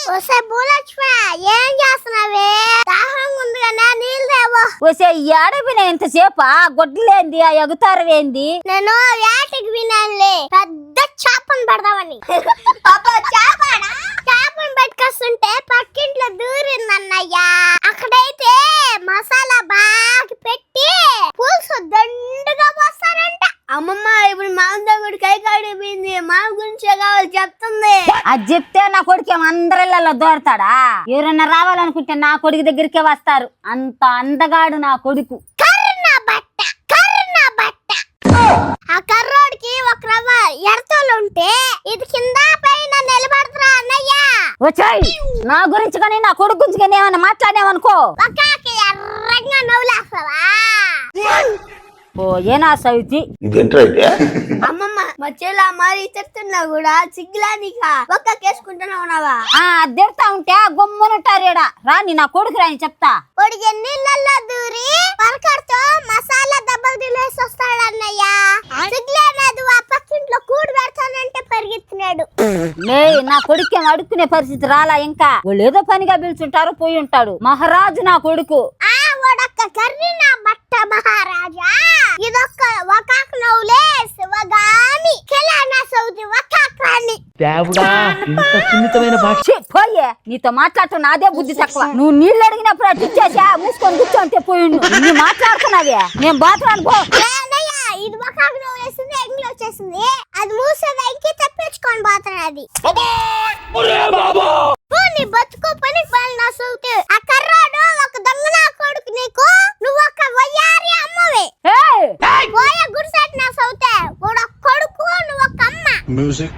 వసే బులచ్మ ఏం చేస్తున్నావే? దాహంగా ఉంది కదా, నీళ్ళు దేవో. వసే ఏడవిన ఇంతసేపా గొడ్లేంది ఆ ఎగుతారవేంది? నేను వేటకి వినానులే, పెద్ద చేపను పెడదామని. చేపను పెట్టుకొస్తుంటే పక్కింట్లో దూరిందన్నయ్యా. అక్కడైతే మసాలా బాగా పెట్టి పులుసు దండుగా పోస్తారంట. అమ్మమ్మ ఇప్పుడు మామూలు కై కాడిపోయింది, మామ గురించే కావాలి చెప్తుంది. అది చెప్తే నా కొడుకు అందరిళ్ళలో దోరతాడా? ఎవరైనా రావాలనుకుంటే నా కొడుకు దగ్గరికే వస్తారు. అంత అందగాడు నా కొడుకు. కర్ణ బట్ట. ఆ కర్రోడికి ఒక రవ్వ ఎడతోలు ఉంటే ఇది కింద పైన నిలబడతారా అన్నయ్య? వచ్చాయి నా గురించి కానీ నా కొడుకు గురించి కానీ ఏమన్నా మాట్లాడావనుకో ఒక్కాకి ఎర్రంగా నవ్వులేస్తావా? ఓ ఏనా సవితి అమ్మమ్మ మా చెల్లి మరి తిడుతున్నా కూడా సిగ్గులానికా ఒక్క కేసుకుంటున్నావునావా? తిడతా ఉంటే గమ్మునుంటారేడా. రాని నా కొడుకు రాని చెప్తా. పొడిగే నీళ్ళల్లో దూరి పరకడితో మసాలా దెబ్బలు తినేసి వస్తాడన్నయ్య. సిగ్గులేనది ఆ పక్కింట్లో కూడు పెడతానంటే పరిగెత్తినాడు. లే నా కొడుకు అడుక్కునే పరిస్థితి రాలా. ఇంకా వాళ్ళు ఏదో పనిగా పిలుచుంటారు, పోయి ఉంటాడు. మహారాజు నా కొడుకు. వాడొక్క కర్రీ నా బట్ట మహారాజా. ఇదొక్క ఒకాక నవ్వులే శివగామి కెలానా సౌది ఒకాకాని. దేవుడా ఇంత సున్నితమైన భాష. పోయే నీతో మాట్లాడటం నాదే బుద్ధి తక్కువ. నువ్వు నీళ్ళు అడిగినప్పుడు అటు ఇచ్చేసా మూసుకొని కూర్చోంటే పోయి నువ్వు మాట్లాడుతున్నావే. నేను బాత్రాను పో. ఇది ఒకాక నవ్వులేసింది, ఎంగిలి వచ్చేసింది. అది మూసేది ఇంకే తప్పించుకొని పోతున్నది. నీ బతుకు పని నా సౌతి. ఆ కర్రాడు ఒక దొంగ నా కొడుకు నీకు. నువ్వు ఒక వయ్యారి అమ్మవే. పోయే గుడిసెట్ నా సౌతే. వాడు ఒక కొడుకు, నువ్వు ఒక అమ్మ. మ్యూజిక్